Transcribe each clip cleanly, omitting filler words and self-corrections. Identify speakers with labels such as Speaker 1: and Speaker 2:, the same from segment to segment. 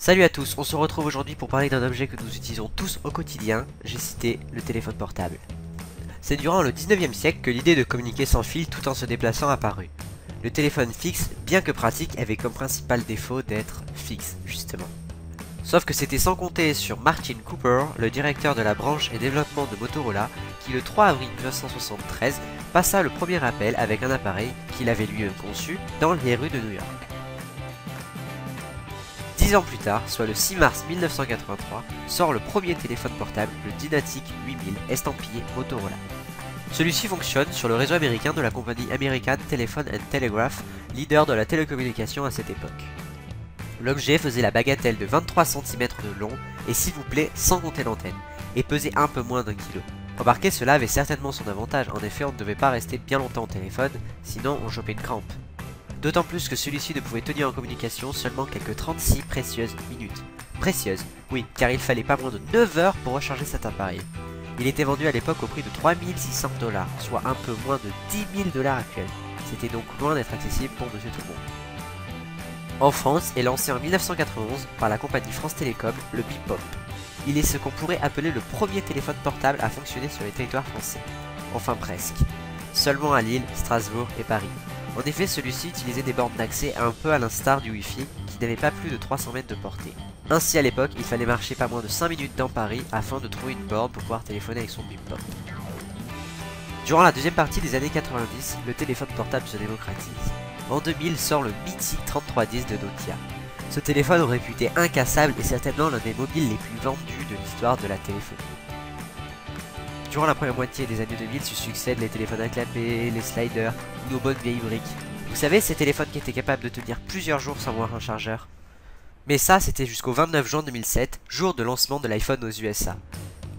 Speaker 1: Salut à tous, on se retrouve aujourd'hui pour parler d'un objet que nous utilisons tous au quotidien, j'ai cité le téléphone portable. C'est durant le 19e siècle que l'idée de communiquer sans fil tout en se déplaçant apparut. Le téléphone fixe, bien que pratique, avait comme principal défaut d'être fixe, justement. Sauf que c'était sans compter sur Martin Cooper, le directeur de la branche et développement de Motorola, qui le 3 avril 1973 passa le premier appel avec un appareil qu'il avait lui-même conçu dans les rues de New York. 10 ans plus tard, soit le 6 mars 1983, sort le premier téléphone portable, le Dynatic 8000, estampillé Motorola. Celui-ci fonctionne sur le réseau américain de la compagnie American Telephone and Telegraph, leader de la télécommunication à cette époque. L'objet faisait la bagatelle de 23 cm de long, et s'il vous plaît, sans compter l'antenne, et pesait un peu moins d'1 kg. Remarquez, cela avait certainement son avantage, en effet on ne devait pas rester bien longtemps au téléphone, sinon on chopait une crampe. D'autant plus que celui-ci ne pouvait tenir en communication seulement quelques 36 précieuses minutes. Précieuses, oui, car il fallait pas moins de 9 heures pour recharger cet appareil. Il était vendu à l'époque au prix de 3600 $, soit un peu moins de 10 000 $ actuels. C'était donc loin d'être accessible pour monsieur tout le monde. En France est lancé en 1991 par la compagnie France Télécom, le Bipop. Il est ce qu'on pourrait appeler le premier téléphone portable à fonctionner sur les territoires français. Enfin presque. Seulement à Lille, Strasbourg et Paris. En effet, celui-ci utilisait des bornes d'accès un peu à l'instar du Wi-Fi, qui n'avait pas plus de 300 mètres de portée. Ainsi à l'époque, il fallait marcher pas moins de 5 minutes dans Paris afin de trouver une borne pour pouvoir téléphoner avec son Bipop. Durant la deuxième partie des années 90, le téléphone portable se démocratise. En 2000 sort le mythique 3310 de Nokia. Ce téléphone réputé incassable est certainement l'un des mobiles les plus vendus de l'histoire de la téléphonie. Durant la première moitié des années 2000 se succèdent les téléphones à clapet, les sliders ou nos bonnes vieilles briques. Vous savez, ces téléphones qui étaient capables de tenir plusieurs jours sans avoir un chargeur. Mais ça, c'était jusqu'au 29 juin 2007, jour de lancement de l'iPhone aux USA.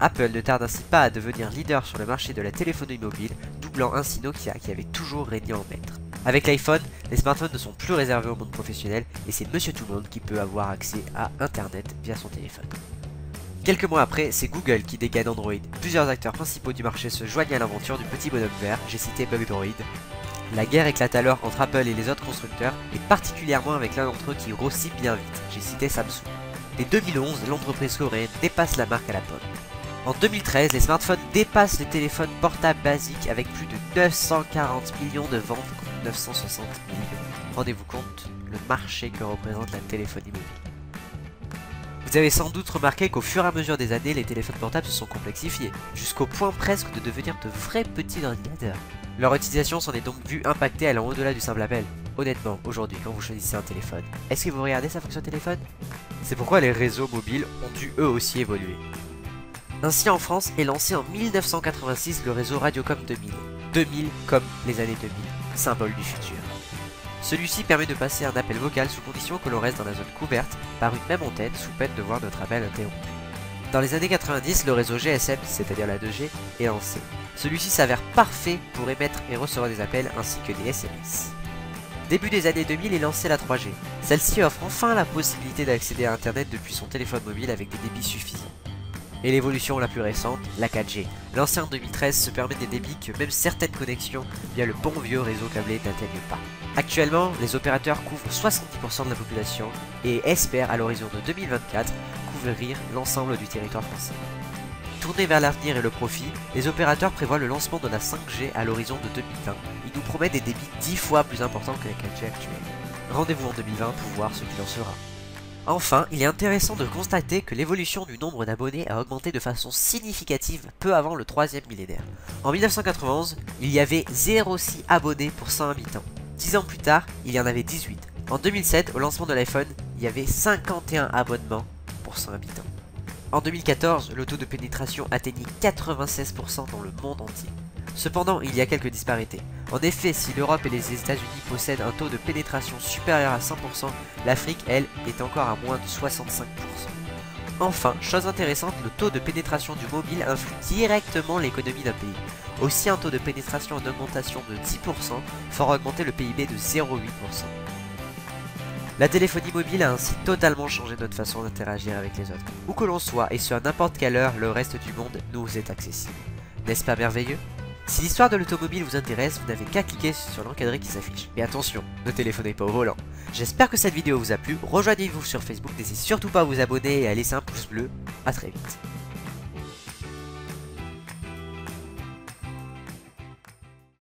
Speaker 1: Apple ne tarde ainsi pas à devenir leader sur le marché de la téléphonie mobile, doublant ainsi Nokia qui avait toujours régné en maître. Avec l'iPhone, les smartphones ne sont plus réservés au monde professionnel et c'est monsieur tout le monde qui peut avoir accès à Internet via son téléphone. Quelques mois après, c'est Google qui dégaine Android. Plusieurs acteurs principaux du marché se joignent à l'aventure du petit bonhomme vert, j'ai cité Bugdroid. La guerre éclate alors entre Apple et les autres constructeurs, et particulièrement avec l'un d'entre eux qui grossit bien vite, j'ai cité Samsung. Dès 2011, l'entreprise coréenne dépasse la marque à la pomme. En 2013, les smartphones dépassent les téléphones portables basiques avec plus de 940 millions de ventes contre 960 millions. Rendez-vous compte le marché que représente la téléphonie mobile. Vous avez sans doute remarqué qu'au fur et à mesure des années, les téléphones portables se sont complexifiés, jusqu'au point presque de devenir de vrais petits ordinateurs. Leur utilisation s'en est donc vue impactée allant au-delà du simple appel. Honnêtement, aujourd'hui, quand vous choisissez un téléphone, est-ce que vous regardez sa fonction téléphone? C'est pourquoi les réseaux mobiles ont dû eux aussi évoluer. Ainsi en France est lancé en 1986 le réseau Radiocom 2000. 2000 comme les années 2000, symbole du futur. Celui-ci permet de passer un appel vocal sous condition que l'on reste dans la zone couverte par une même antenne sous peine de voir notre appel interrompu. Dans les années 90, le réseau GSM, c'est-à-dire la 2G, est lancé. Celui-ci s'avère parfait pour émettre et recevoir des appels ainsi que des SMS. Début des années 2000 est lancée la 3G. Celle-ci offre enfin la possibilité d'accéder à Internet depuis son téléphone mobile avec des débits suffisants. Et l'évolution la plus récente, la 4G. Lancée en 2013 se permet des débits que même certaines connexions via le bon vieux réseau câblé n'atteignent pas. Actuellement, les opérateurs couvrent 70% de la population et espèrent à l'horizon de 2024 couvrir l'ensemble du territoire français. Tournés vers l'avenir et le profit, les opérateurs prévoient le lancement de la 5G à l'horizon de 2020. Ils nous promettent des débits 10 fois plus importants que la 4G actuelle. Rendez-vous en 2020 pour voir ce qu'il en sera. Enfin, il est intéressant de constater que l'évolution du nombre d'abonnés a augmenté de façon significative peu avant le 3e millénaire. En 1991, il y avait 0,6 abonnés pour 100 habitants. 10 ans plus tard, il y en avait 18. En 2007, au lancement de l'iPhone, il y avait 51 abonnements pour 100 habitants. En 2014, le taux de pénétration atteignit 96% dans le monde entier. Cependant, il y a quelques disparités. En effet, si l'Europe et les États-Unis possèdent un taux de pénétration supérieur à 100%, l'Afrique, elle, est encore à moins de 65%. Enfin, chose intéressante, le taux de pénétration du mobile influe directement l'économie d'un pays. Aussi, un taux de pénétration en augmentation de 10% fera augmenter le PIB de 0,8%. La téléphonie mobile a ainsi totalement changé notre façon d'interagir avec les autres. Où que l'on soit, et ce à n'importe quelle heure, le reste du monde nous est accessible. N'est-ce pas merveilleux ? Si l'histoire de l'automobile vous intéresse, vous n'avez qu'à cliquer sur l'encadré qui s'affiche. Et attention, ne téléphonez pas au volant. J'espère que cette vidéo vous a plu, rejoignez-vous sur Facebook, n'hésitez surtout pas à vous abonner et à laisser un pouce bleu. A très vite.